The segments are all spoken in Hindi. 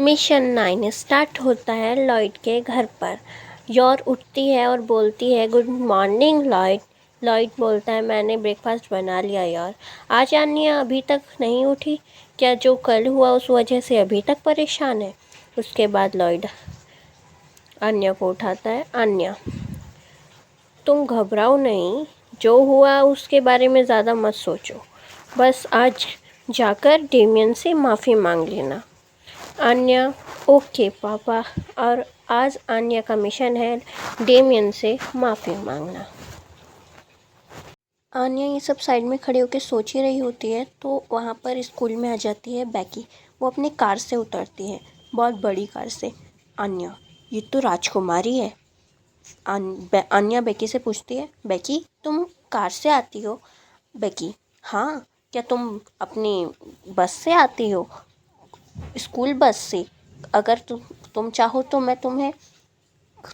मिशन 9 स्टार्ट होता है लॉयड के घर पर। योर उठती है और बोलती है गुड मॉर्निंग लॉयड। लॉयड बोलता है मैंने ब्रेकफास्ट बना लिया यार। आज आन्या अभी तक नहीं उठी? क्या जो कल हुआ उस वजह से अभी तक परेशान है? उसके बाद लॉयड आन्या को उठाता है। आन्या तुम घबराओ नहीं, जो हुआ उसके बारे में ज़्यादा मत सोचो, बस आज जाकर डेमियन से माफ़ी मांग लेना। आन्या ओके पापा। और आज आन्या का मिशन है डेमियन से माफ़ी मांगना। आन्या ये सब साइड में खड़े होकर सोच ही रही होती है तो वहाँ पर स्कूल में आ जाती है बैकी। वो अपनी कार से उतरती है, बहुत बड़ी कार से। आन्या ये तो राजकुमारी है। आन्या बेकी से पूछती है बेकी तुम कार से आती हो? बेकी हाँ, क्या तुम अपनी बस से आती हो? स्कूल बस से। अगर तुम चाहो तो मैं तुम्हें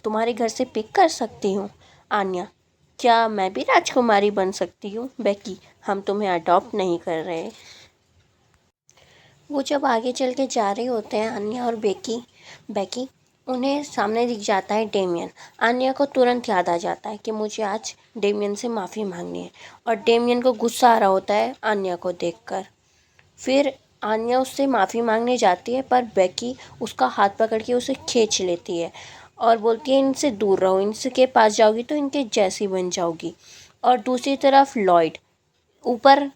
तुम्हारे घर से पिक कर सकती हूँ। आन्या क्या मैं भी राजकुमारी बन सकती हूँ? बेकी हम तुम्हें अडॉप्ट नहीं कर रहे। वो जब आगे चल के जा रहे होते हैं आन्या और बेकी उन्हें सामने दिख जाता है डेमियन। आन्या को तुरंत याद आ जाता है कि मुझे आज डेमियन से माफ़ी मांगनी है और डेमियन को गुस्सा आ रहा होता है आन्या को देखकर। फिर आन्या उससे माफ़ी मांगने जाती है पर बेकी उसका हाथ पकड़ के उसे खींच लेती है और बोलती है इनसे दूर रहो, इनके पास जाओगी तो इनके जैसी बन जाओगी। और दूसरी तरफ लॉयड ऊपर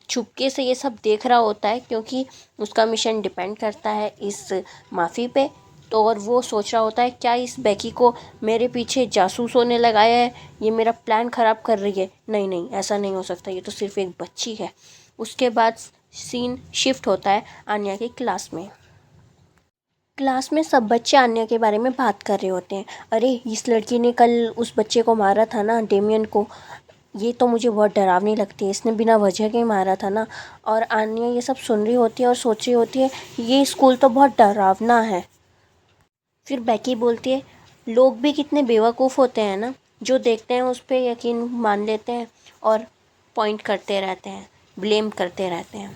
छुपके से ये सब देख रहा होता है क्योंकि उसका मिशन डिपेंड करता है इस माफ़ी पे। तो और वो सोच रहा होता है क्या इस बेकी को मेरे पीछे जासूस होने लगाया है, ये मेरा प्लान ख़राब कर रही है। नहीं नहीं, ऐसा नहीं हो सकता, ये तो सिर्फ एक बच्ची है। उसके बाद सीन शिफ्ट होता है आन्या की क्लास में। क्लास में सब बच्चे आन्या के बारे में बात कर रहे होते हैं। अरे इस लड़की ने कल उस बच्चे को मारा था ना, डेमियन को, ये तो मुझे बहुत डरावनी लगती है, इसने बिना वजह के ही मारा था ना। और आन्या ये सब सुन रही होती है और सोच रही होती है ये स्कूल तो बहुत डरावना है। फिर बेकी बोलती है लोग भी कितने बेवकूफ़ होते हैं ना, जो देखते हैं उस पर यकीन मान लेते हैं और पॉइंट करते रहते हैं, ब्लेम करते रहते हैं।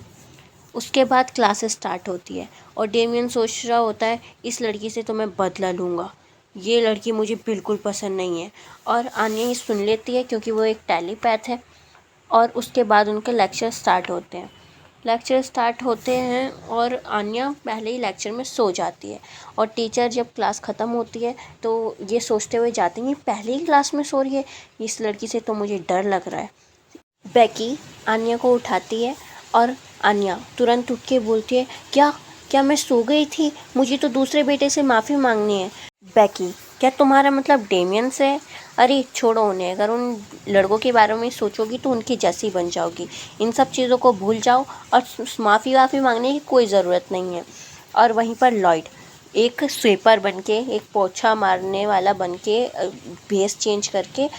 उसके बाद क्लास स्टार्ट होती है और डेमियन सोच रहा होता है इस लड़की से तो मैं बदला लूँगा, ये लड़की मुझे बिल्कुल पसंद नहीं है। और आन्या ये सुन लेती है क्योंकि वो एक टेलीपैथ है। और उसके बाद उनके लेक्चर स्टार्ट होते हैं और आन्या पहले ही लेक्चर में सो जाती है। और टीचर जब क्लास ख़त्म होती है तो ये सोचते हुए जाते हैं पहले ही क्लास में सो रही है, इस लड़की से तो मुझे डर लग रहा है। बेकी आन्या को उठाती है और आन्या तुरंत उठ के बोलती है क्या क्या मैं सो गई थी? मुझे तो दूसरे बेटे से माफ़ी मांगनी है। बेकी क्या तुम्हारा मतलब डेमियन से है? अरे छोड़ो उन्हें, अगर उन लड़कों के बारे में सोचोगी तो उनकी जैसी बन जाओगी। इन सब चीज़ों को भूल जाओ और माफ़ी मांगने की कोई ज़रूरत नहीं है। और वहीं पर लॉयड एक स्वीपर बनके, एक पोछा मारने वाला बनके भेस चेंज करके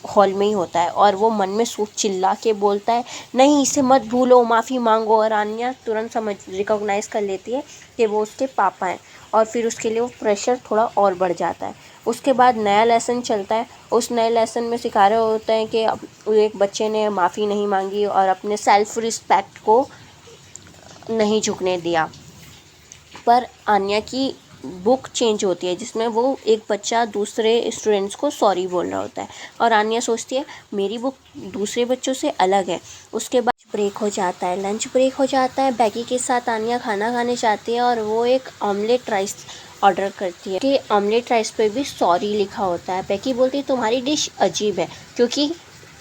हॉल में ही होता है और वो मन में सूट चिल्ला के बोलता है नहीं इसे मत भूलो, माफ़ी मांगो। और आन्या तुरंत रिकॉग्नाइज़ कर लेती है कि वो उसके पापा हैं और फिर उसके लिए वो प्रेशर थोड़ा और बढ़ जाता है। उसके बाद नया लेसन चलता है। उस नए लेसन में सिखा रहे होते हैं कि एक बच्चे ने माफ़ी नहीं मांगी और अपने सेल्फ रिस्पेक्ट को नहीं झुकने दिया। पर आन्या की बुक चेंज होती है जिसमें वो एक बच्चा दूसरे स्टूडेंट्स को सॉरी बोल रहा होता है और आन्या सोचती है मेरी बुक दूसरे बच्चों से अलग है। उसके बाद ब्रेक हो जाता है, लंच ब्रेक हो जाता है। बेकी के साथ आन्या खाना खाने जाती है और वो एक ऑमलेट राइस ऑर्डर करती है कि ऑमलेट राइस पे भी सॉरी लिखा होता है। बेकी बोलती है तुम्हारी डिश अजीब है क्योंकि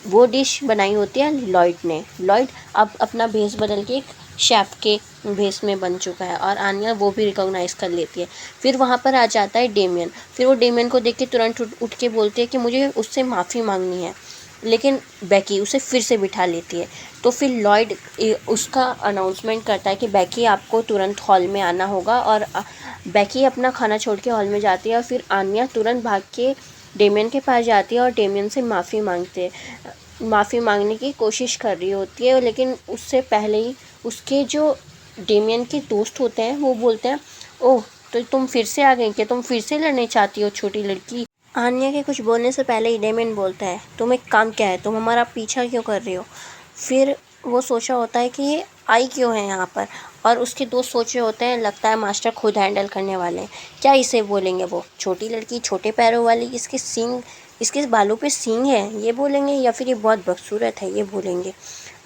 वो डिश बनाई होती है लॉयड ने। लॉयड अब अपना भेस बदल के एक शेफ़ के भेस में बन चुका है और आन्या वो भी रिकॉग्नाइज़ कर लेती है। फिर वहाँ पर आ जाता है डेमियन। फिर वो डेमियन को देख के तुरंत उठ के बोलती है कि मुझे उससे माफ़ी मांगनी है, लेकिन बेकी उसे फिर से बिठा लेती है। तो फिर लॉयड उसका अनाउंसमेंट करता है कि बेकी आपको तुरंत हॉल में आना होगा और बेकी अपना खाना छोड़ के हॉल में जाती है और फिर आन्या तुरंत भाग के डेमियन के पास जाती है और डेमियन से माफ़ी मांगने की कोशिश कर रही होती है। लेकिन उससे पहले ही उसके जो डेमियन के दोस्त होते हैं वो बोलते हैं ओह तो तुम फिर से आ गई, क्या तुम फिर से लड़ने चाहती हो छोटी लड़की? आन्या के कुछ बोलने से पहले ही डेमियन बोलता है तुम एक काम क्या है, तुम हमारा पीछा क्यों कर रही हो? फिर वो सोच रहा होता है कि ये आई क्यों है यहाँ पर, और उसके दोस्त सोच रहे होते हैं लगता है मास्टर खुद हैंडल करने वाले हैं। क्या इसे बोलेंगे वो छोटी लड़की छोटे पैरों वाली, इसके सींग, इसके बालों पे सींग है, ये बोलेंगे, या फिर ये बहुत बदसूरत है, ये बोलेंगे।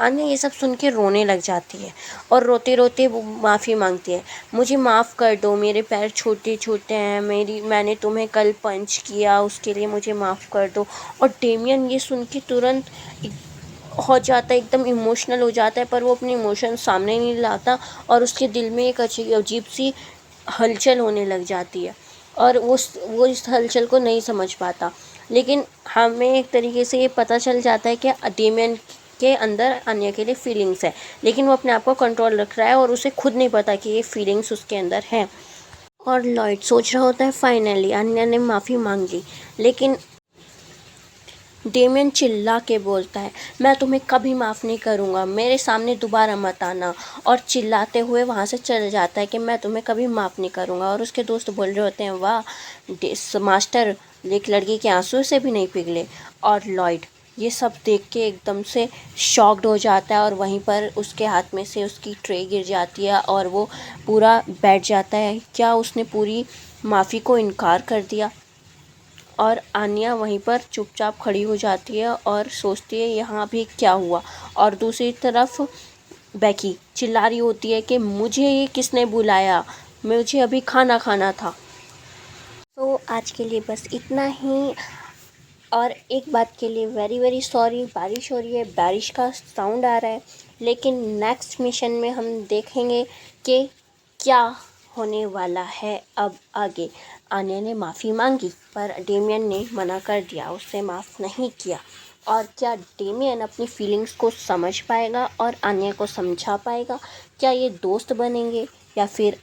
आन्या ये सब सुन के रोने लग जाती है और रोते रोते वो माफ़ी मांगती है। मुझे माफ़ कर दो, मेरे पैर छोटे छोटे हैं, मैंने तुम्हें कल पंच किया, उसके लिए मुझे माफ़ कर दो। और डेमियन ये सुन के तुरंत हो जाता है, एकदम इमोशनल हो जाता है, पर वो अपने इमोशन सामने नहीं लाता और उसके दिल में एक अजीब सी हलचल होने लग जाती है और वो इस हलचल को नहीं समझ पाता। लेकिन हमें एक तरीके से ये पता चल जाता है कि डेमियन के अंदर आन्या के लिए फीलिंग्स है, लेकिन वो अपने आप को कंट्रोल रख रहा है और उसे खुद नहीं पता कि ये फीलिंग्स उसके अंदर हैं। और लॉयड सोच रहा होता है फाइनली आन्या ने माफ़ी मांग ली, लेकिन डेमियन चिल्ला के बोलता है, मैं तुम्हें कभी माफ़ नहीं करूँगा, मेरे सामने दोबारा मत आना। और चिल्लाते हुए वहाँ से चल जाता है कि मैं तुम्हें कभी माफ़ नहीं करूँगा। और उसके दोस्त बोल रहे होते हैं, वाह मास्टर, एक लड़की के आंसू से भी नहीं पिघले। और लॉयड ये सब देख के एकदम से शॉक्ड हो जाता है और वहीं पर उसके हाथ में से उसकी ट्रे गिर जाती है और वो पूरा बैठ जाता है। क्या उसने पूरी माफ़ी को इनकार कर दिया? और आन्या वहीं पर चुपचाप खड़ी हो जाती है और सोचती है यहाँ भी क्या हुआ। और दूसरी तरफ बेकी चिल्ला रही होती है कि मुझे ये किसने बुलाया, मुझे अभी खाना खाना था। तो आज के लिए बस इतना ही। और एक बात के लिए वेरी वेरी सॉरी, बारिश हो रही है, बारिश का साउंड आ रहा है, लेकिन नेक्स्ट मिशन में हम देखेंगे कि क्या होने वाला है अब आगे। आन्या ने माफ़ी मांगी पर डेमियन ने मना कर दिया, उससे माफ़ नहीं किया। और क्या डेमियन अपनी फीलिंग्स को समझ पाएगा और आन्या को समझा पाएगा? क्या ये दोस्त बनेंगे या फिर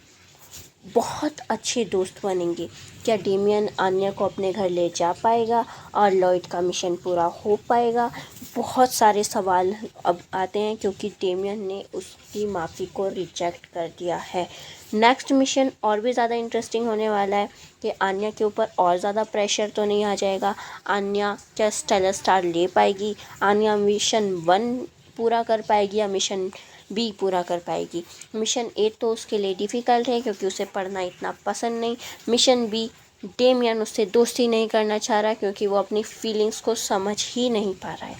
बहुत अच्छे दोस्त बनेंगे? क्या डेमियन आन्या को अपने घर ले जा पाएगा और लॉयड का मिशन पूरा हो पाएगा? बहुत सारे सवाल अब आते हैं क्योंकि डेमियन ने उसकी माफ़ी को रिजेक्ट कर दिया है। नेक्स्ट मिशन और भी ज़्यादा इंटरेस्टिंग होने वाला है कि आन्या के ऊपर और ज़्यादा प्रेशर तो नहीं आ जाएगा। आन्या क्या स्टेलर स्टार ले पाएगी? आन्या मिशन 1 पूरा कर पाएगी या मिशन बी पूरा कर पाएगी? मिशन ए तो उसके लिए डिफ़िकल्ट है क्योंकि उसे पढ़ना इतना पसंद नहीं। मिशन बी, डेमियन उससे दोस्ती नहीं करना चाह रहा क्योंकि वो अपनी फीलिंग्स को समझ ही नहीं पा रहा है।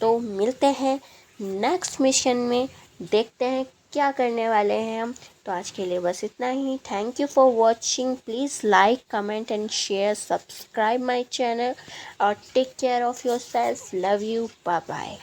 तो मिलते हैं नेक्स्ट मिशन में, देखते हैं क्या करने वाले हैं हम। तो आज के लिए बस इतना ही। Thank you for watching. Please like, comment and share, subscribe my channel और take care of yourself. Love you, bye bye.